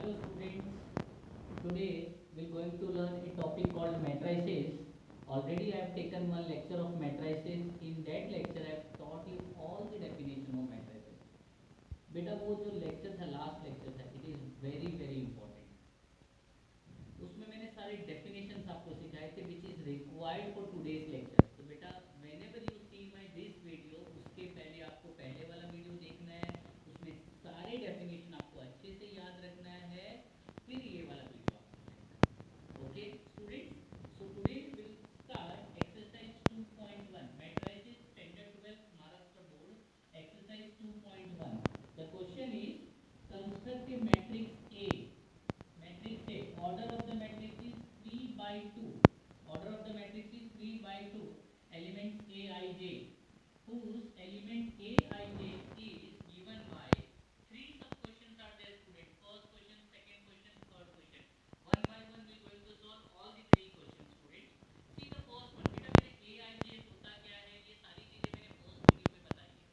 Hello students, today we are going to learn a topic called matrices. Already I have taken one lecture of matrices. In that lecture I have taught you all the definition of matrices. बेटा वो जो lecture था last lecture था it is very very important. उसमें मैंने सारे definitions आपको सिखाए थे which is required for today's lecture. तो बेटा whenever you see my this video उसके पहले आपको पहले वाला वीडियो देखना है. उसमें सारे डेफिनेशन आपको अच्छे से याद रखना है. फिर ये वाला वीडियो आपको देखना. Okay students, so today will start exercise 2.1 matrices standard 12 Maharashtra board exercise 2.1. The question is construct a matrix A. Matrix A. Order of the matrix is 3 by 2. Order of the matrix is 3 by 2. Elements Aij, whose element Aij is given by three sub questions are there student. First question, second question, third question. One by one we are going to solve all the three questions student. See the first one. बेटा मेरे Aij होता क्या है ये सारी चीजें मैंने first video में बताई है.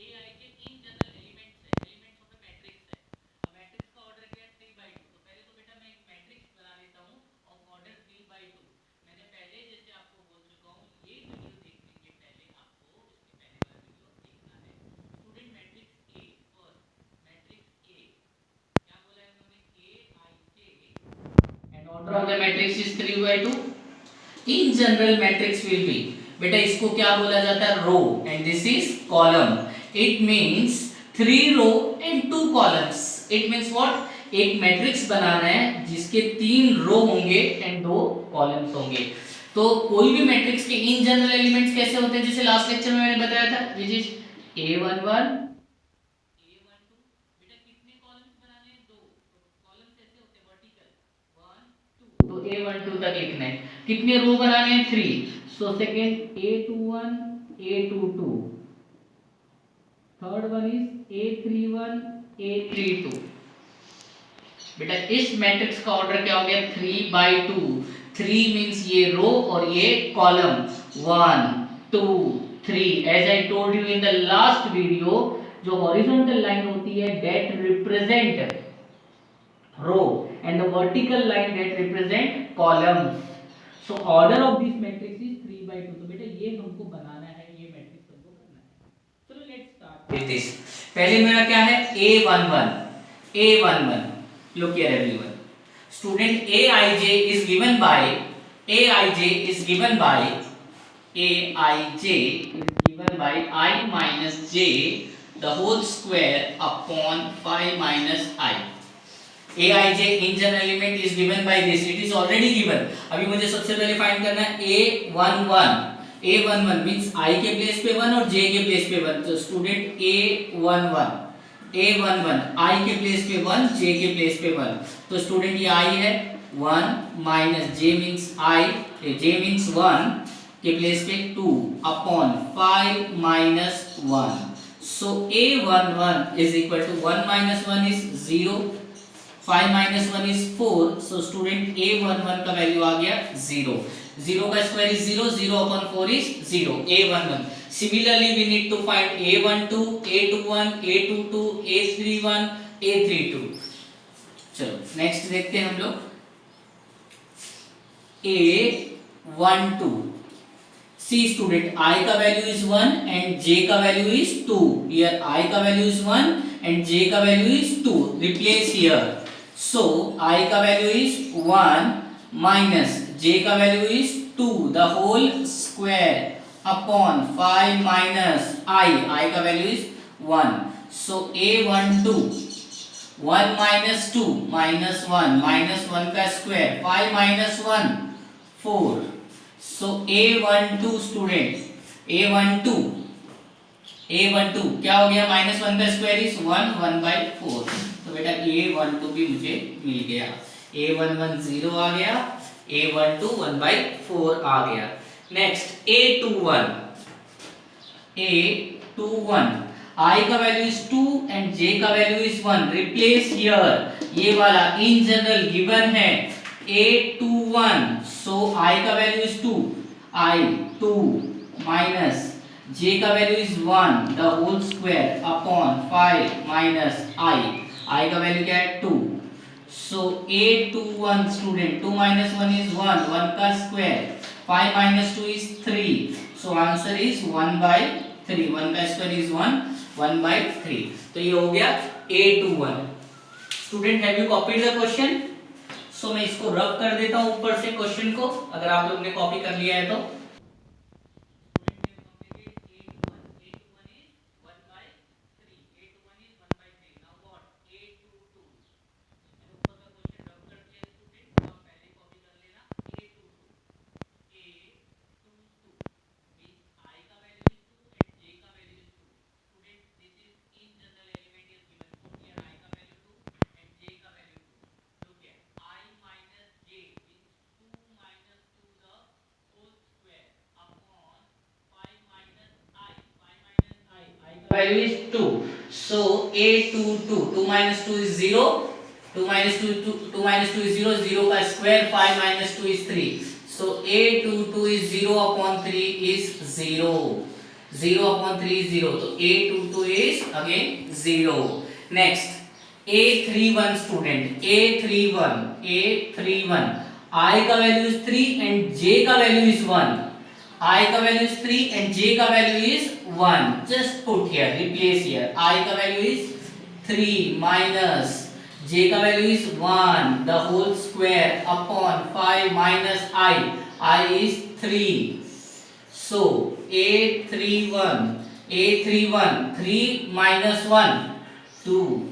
Aij इन जनरल एलिमेंट्स है, एलिमेंट्स ऑफ ए मैट्रिक्स है. अब मैट्रिक्स का ऑर्डर क्या है 3 by 2. तो पहले तो बेटा मैं एक मैट्रिक्स बना लेता हूँ ऑफ ऑर्डर 3 by 2. मैंने पहले जैसे आपको बोल चुका हूँ ये वीडियो देखने के पहले आपको इसके पहले वाला वीडियो देखना है. Student matrix A first matrix A क्या बोला है उन्होंने Aij and order of the matrix is 3 by 2. In general matrix will be बेटा इसको क्या बोला जाता है row and this is column. It means 3 row and 2 columns. It means what एक मैट्रिक्स बनाना है जिसके 3 रो होंगे एंड 2 कॉलम्स होंगे. तो कोई भी मैट्रिक्स के इन जनरल एलिमेंट्स कैसे होते हैं जैसे लास्ट लेक्चर में मैंने बताया था विच इज A11 A12. बेटा कितने कॉलम्स बनाने हैं 2. तो कॉलम्स ऐसे होते हैं वर्टिकल 1 2. तो A12 तक लिखना है. कितने रो बनाने हैं 3. So second A21 A22. Third one is A31 A32. बेटा इस मैट्रिक्स का ऑर्डर क्या हो गया 3 by 2. 3 मींस ये रो और ये column 1 2 3. As I told you in the last video जो हॉरिजॉन्टल लाइन होती है that represent row and the vertical line that represent columns. So order of this matrix is 3 by 2. तो बेटा ये हमको बनाना है, ये मैट्रिक्स हमको करना है. चलो लेट्स स्टार्ट विद दिस. पहले मेरा क्या है A11. Look here everyone. Student Aij is given by I minus j the whole square upon phi minus I. Aij in general element is given by this. It is already given. अभी मुझे सबसे पहले find करना है A11. A11 means I के place पे 1 और J के प्लेस पे 1. तो स्टूडेंट A11 I के प्लेस पे 1 J के प्लेस पे 1. तो स्टूडेंट ये I है 1 minus J means I J means 1 के प्लेस पे 2 upon 5 minus 1. So A11 is equal to 1 minus 1 is 0. 5 minus 1 is 4. So student A11 का वैल्यू आ गया 0. 0 का square is 0. 0 upon 4 is 0. A11. Similarly we need to find A12, A21, A22, A31, A32. चलो next देखते हैं हम लोग A12. See student I का वैल्यू इज 1 and J का वैल्यू इज 2. Here I का वैल्यू इज 1 and J का value is 2. Replace here. So I का वैल्यू इज 1 minus J का value is 2 the whole square upon 5 minus I का value is 1. so A12 1 minus 2 minus 1 minus 1 का square 5 minus 1 4. so A12 student A12 क्या हो गया minus 1 का square is 1 by 4. तो बेटा A12 भी मुझे मिल गया. A11 0 आ गया. A12 1 by 4 आ गया. नेक्स्ट A21 I का वैल्यू इज 2 एंड J का वैल्यू इज 1. रिप्लेस हियर ये वाला इन जनरल गिवन है A21. सो I का value is 2 I 2 minus J का value is 1 the whole square upon 5 minus I का वैल्यू क्या है 2. So 821 student, 2 minus 1 is 1, 1 का square, 5 minus 2 is 3, so answer is 1 by 3, 1 का square is 1, 1 by 3, तो ये हो गया 821. Student, have you copied the question? So मैं इसको रब कर देता हूँ ऊपर से क्वेश्चन को, अगर आप लोग ने कॉपी कर लिया है तो. Value is 2, so a22, 2 minus 2 is 0, 2 minus 2 minus 2 is 0, 0 का square, 5 minus 2 is 3, so a22 is 0 upon 3 is 0, 0 upon 3 is 0, so a22 is again 0. Next a31 student, a31 I का value is 3 and j का value is 1, I का value is 3 and j का value is 1. Just put here, replace here. I का value is 3 minus j का value is 1. The whole square upon 5 minus I. I is 3. So a31, 3 minus 1, 2.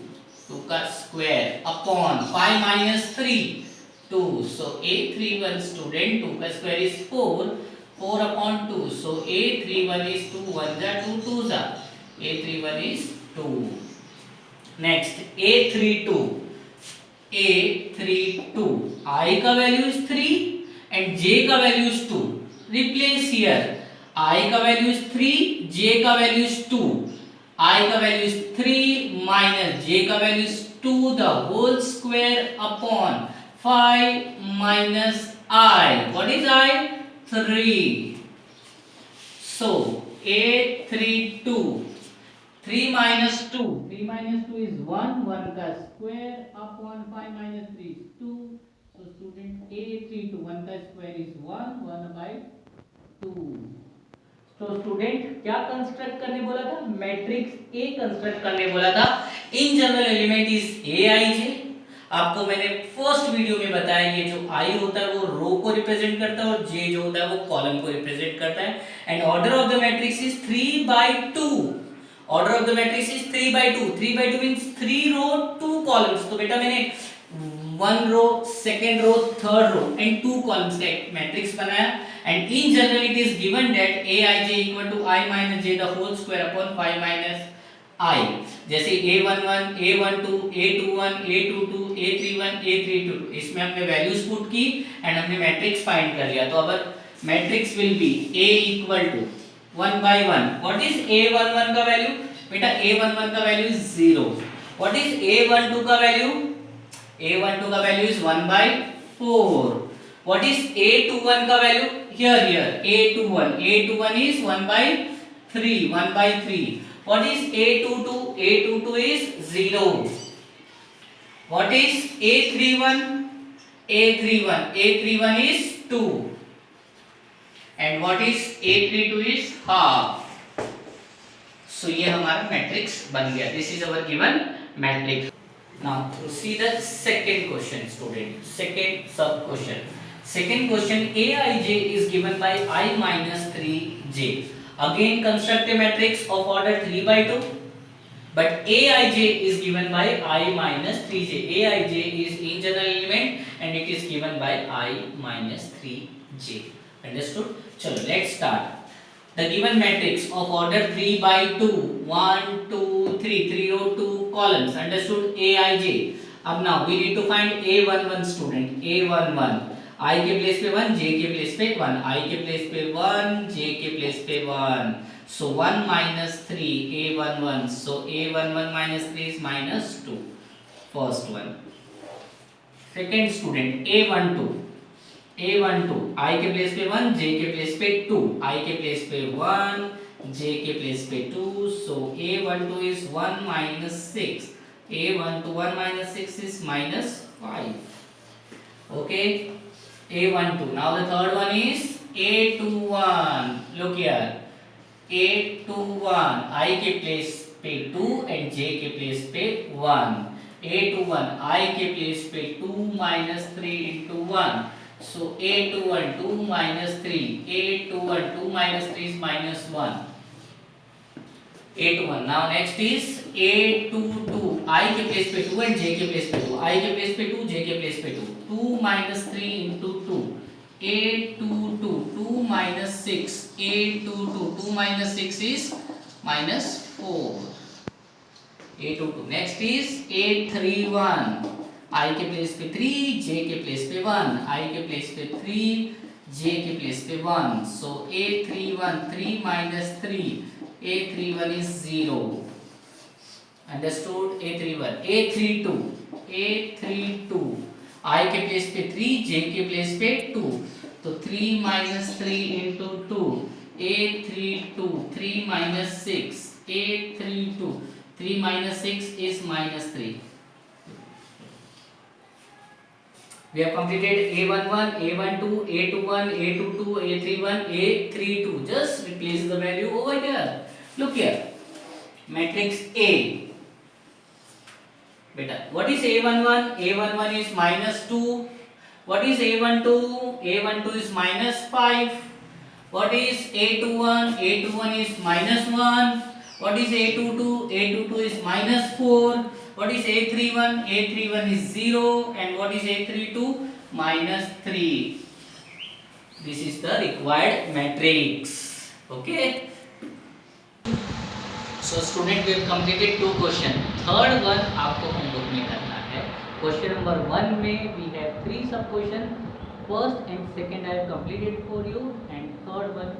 2 का square upon 5 minus 3, 2. So a31 student, 2 का square is 4. 4 upon 2, so a31 is 2, 1 जा 2, 2 जा, a31 is 2. Next a32, I का value is 3 and j का value is 2. Replace here, I का value is 3, j का value is 2. I का value is 3 minus j का value is 2, the whole square upon 5 minus I. What is I? 3. So a32, 3 minus 2, 3 minus 2 is 1, 1 का square upon 5 minus 3 is 2. So student a32, 1 का square is 1, 1 by 2. तो student क्या construct करने बोला था? Matrix A construct करने बोला था. In general element is a i j. आपको मैंने फर्स्ट वीडियो में बताया ये जो आई होता है वो रो को रिप्रेजेंट करता है और जे जो होता है वो कॉलम को रिप्रेजेंट करता है. And order of the matrix is 3/2. Order of the matrix is 3/2. 3/2 means 3 row 2 columns. तो बेटा मैंने 1 row, second row, third row and 2 columns का एक मैट्रिक्स बनाया. And in general it is given that aij equal to I minus j the whole square upon 5 minus I. जैसे a11, a12, a21, a22, a31, a32, इसमें हमने values put की and हमने matrix find कर लिया. तो अब matrix will be a equal to 1 by 1. What is a11 का वैल्यू? बेटा a11 का value is 0. What is a12 का वैल्यू? a12 का value is 1 by 4. What is a21 का value? here a21 is 1 by 3, 1 by 3. What is a22? a22 is 0. What is a31? a31 is 2. And what is a32 is half. So ये हमारा matrix बन गया. This is our given matrix. Now see the second question student. Second sub question. Second question, aij is given by I minus 3j. Again construct a matrix of order 3/2. But aij is given by I minus 3j. aij is in general element and it is given by I minus 3j. Understood? Chalo, let's start. The given matrix of order 3/2, 1, 2, 3, 3 row 2 columns. Understood? aij. अब now we need to find a11 student. a11. I के place पे 1, j के place पे 1, I के place पे 1, j के place पे 1. So 1 minus 3, a11. So a11 minus 3 is minus 2. First one. Second student a12. a12 I के place पे 1, j के प्लेस पे 2, I के प्लेस पे 1, j के प्लेस पे 2. So a12 is 1 minus 6. A1 to 1 minus 6 is minus 5. Okay, A12. Now the third one is A21. Look here, A21 I के place पे 2 and J के प्लेस पे 1. A21 I के place पे 2 minus 3 into 1. So A21 2 minus 3. A21 2 minus 3 is minus 1. A21. Now next is A22 I के place पे 2 and J के place पे 2. I के प्लेस पे 2, J के प्लेस पे 2. 2 minus 3 into 2. A22 2 minus 6. A22 2 minus 6 is minus 4. A22. Next is A31 I के place पे 3, J के प्लेस पे 1. I के प्लेस पे 3, J के प्लेस पे 1. So A31 3 minus 3. A31 is 0. Understood? A31. A32 I के प्लेस पे 3, J के प्लेस पे 2. तो 3 minus 3 into 2. A32 3 minus 6. A32 3 minus 6 is minus 3. We have completed A11, A12, A21, A22, A31, A32. Just replace the value over here. Look here. Matrix A. Beta. What is A11? A11 is minus 2. What is A12? A12 is minus 5. What is A21? A21 is minus 1. What is A22? A22 is minus 4. What is A31? A31 is 0. And what is A32? Minus 3. This is the required matrix. Okay. So student, we have completed 2 questions. Third one आपको homework में करना है. Question number 1 में we have 3 sub question. First and second I have completed for you, and third one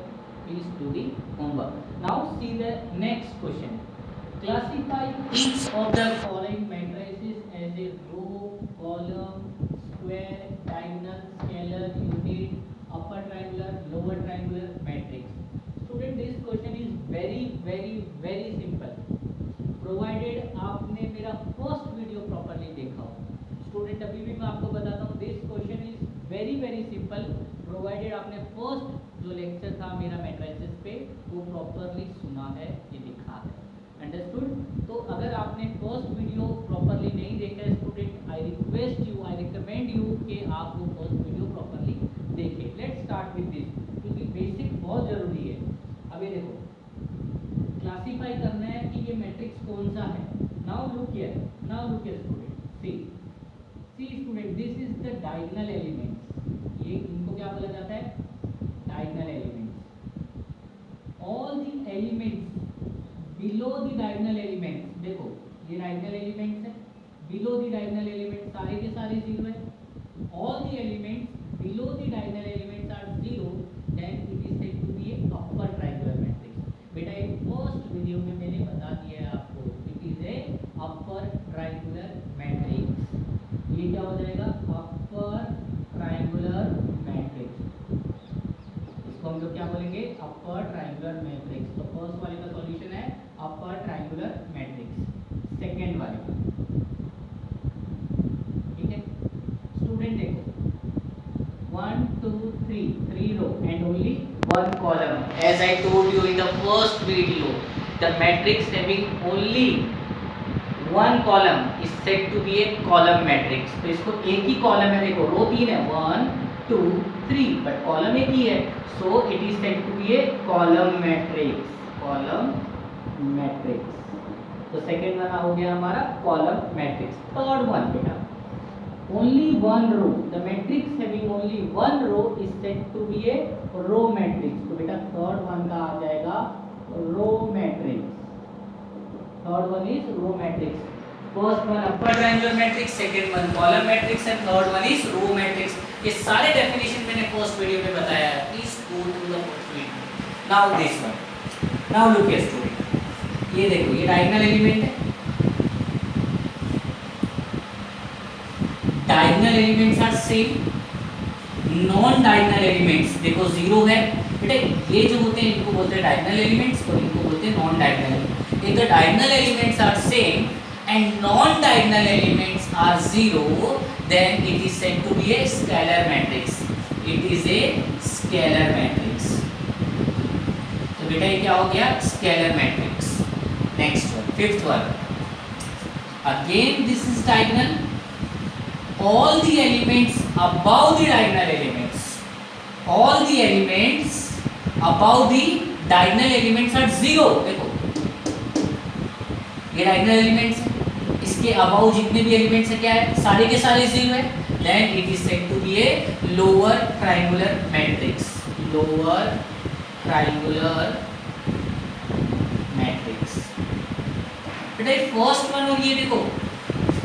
please do the homework. Now see the next question. Classify each of the following matrices as a row, column, square, diagonal, scalar, unit, upper triangular, lower triangular matrix. Student, this question is very simple, provided आपने मेरा first video properly देखा हो. Student, अभी भी मैं आपको बताता हूँ, this question is very simple, provided आपने first जो lecture था मेरा matrices पे वो properly सुना है, ये दिखा है. अंडरस्टूड? तो अगर आपने फर्स्ट वीडियो प्रॉपरली नहीं देखा है student, I request you, I recommend you कि आप वो फर्स्ट वीडियो प्रॉपरली देखें. लेट्स स्टार्ट विद दिस, क्योंकि बेसिक बहुत ज़रूरी है. अब ये देखो, क्लासीफाई करना है कि ये मैट्रिक्स कौन सा है. Now look here student, see student, this is the diagonal elements. ये इनको क्या बोला जाता है? Diagonal elements. All the elements below the diagonal elements, देखो ये डायगोनल एलिमेंट्स है, बिलो द डायगोनल एलिमेंट्स सारे के सारे 0 है. All the elements below the diagonal elements are 0, then it is said to be a upper triangular matrix. बेटा ये first video में मैंने बता दिया है आपको, it is A upper triangular matrix. ये क्या हो जाएगा? अपर ट्रायंगुलर मैट्रिक्स. इसको हम लोग क्या बोलेंगे? अपर ट्रायंगुलर मैट्रिक्स. तो फर्स्ट वाले का सॉल्यूशन है अपर ट्रायंगुलर मैट्रिक्स. सेकेंड वाले का, ठीक है स्टूडेंट, देखो 1 2 3 row and only 1 column. As I told you in the first video, the matrix having only 1 column is said to be a column matrix. तो इसको एक ही कॉलम है, देखो रो 3 है, 1 2 3, बट कॉलम एक ही है, so it is said to be a column matrix. column matrix. तो second वाला हो गया हमारा कॉलम मैट्रिक्स. थर्ड वन बेटा, only one row, the matrix having only one row is said to be a row matrix. तो बेटा third one का आ जाएगा row matrix. Third one is row matrix. First one upper triangular matrix, second one column matrix and third one is row matrix. ये सारे definition मैंने first video में बताया है, please go to the first video. Now this one, now look here student, ये देखो ये diagonal element है. Diagonal elements are same. Non diagonal elements देखो 0 है बेटा. ये जो होते हैं इनको बोलते हैं डायगोनल एलिमेंट्स और इनको बोलते हैं non diagonal. If the diagonal elements are same and non-diagonal elements are 0, then it is said to be a scalar matrix. It is a scalar matrix. तो बेटा ये क्या हो गया? Scalar matrix. Next one, fifth one. Again this is diagonal. All the elements above the diagonal elements. All the elements above the diagonal elements are 0. देखो ये diagonal elements है, इसके अबाउ जितने भी एलिमेंट्स है क्या है? सारे के सारे 0 है. Then it is said to be a lower triangular matrix. Lower triangular matrix. बेटा ये फर्स्ट वन और ये देखो,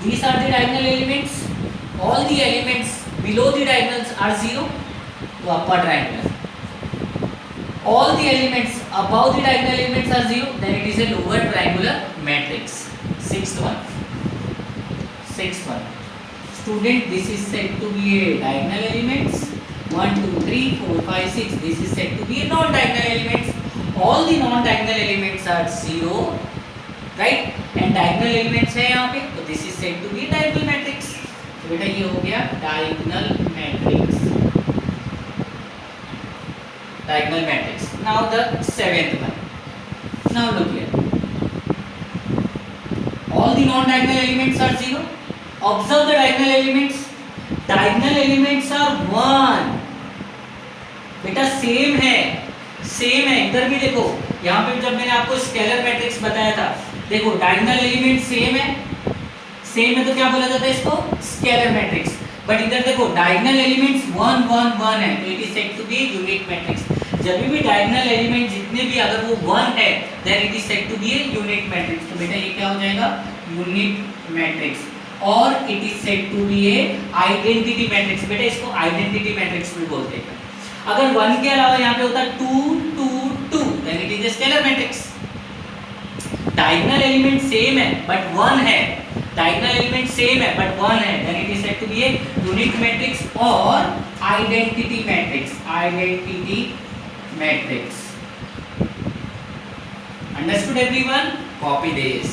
these are the diagonal elements. All the elements below the diagonals are 0. तो upper triangular. All the elements above the diagonal elements are 0, then it is a lower triangular matrix. Sixth one. Student, this is said to be a diagonal elements. 1, 2, 3, 4, 5, 6. This is said to be a non-diagonal elements. All the non-diagonal elements are 0, right? And diagonal elements है यहाँ पे, तो this is said to be a diagonal matrix. तो बेटा ये हो गया diagonal matrix. Diagonal matrix. Now the seventh one. Now look here. All the non-diagonal elements are 0. Observe the diagonal elements. Diagonal elements are 1. बेटा same है, same है. इधर भी देखो, यहाँ पे जब मैंने आपको स्केलर मैट्रिक्स बताया था, देखो डायगोनल एलिमेंट सेम है. सेम है तो क्या बोला जाता है इसको? Scalar matrix. बट इधर देखो डायगोनल एलिमेंट्स 1 1 1 है, तो it is said to be unit matrix. जब भी डायगोनल एलिमेंट जितने भी अगर वो 1 है, then it is said to be a unit matrix. तो बेटा ये क्या हो जाएगा? Unit matrix. और it is said to be a identity matrix. बेटा इसको आइडेंटिटी मैट्रिक्स भी बोलते हैं. अगर 1 के अलावा यहाँ पे होता 2 2 2, then it is a scalar matrix. Diagonal element same है बट 1 है, डायगोनल एलिमेंट सेम है बट 1 है, then it is said to be a unit matrix और identity matrix. Identity matrix. Understood everyone? Copy this.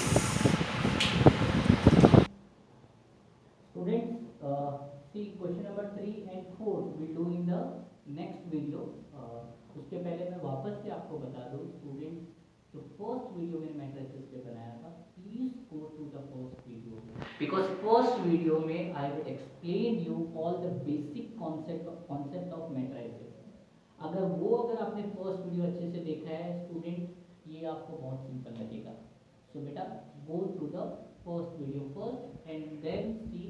Students, see question number 3 and 4 we'll do in the next video. उसके पहले मैं वापस से आपको बता दूं स्टूडेंट, जो फर्स्ट वीडियो मैंने मैट्रिसेस पे बनाया था, please go to the first video, because first video में I will explain you all the basic concept of matrices. अगर आपने फर्स्ट वीडियो अच्छे से देखा है स्टूडेंट, ये आपको बहुत सिंपल लगेगा. सो बेटा go through the first video first and then C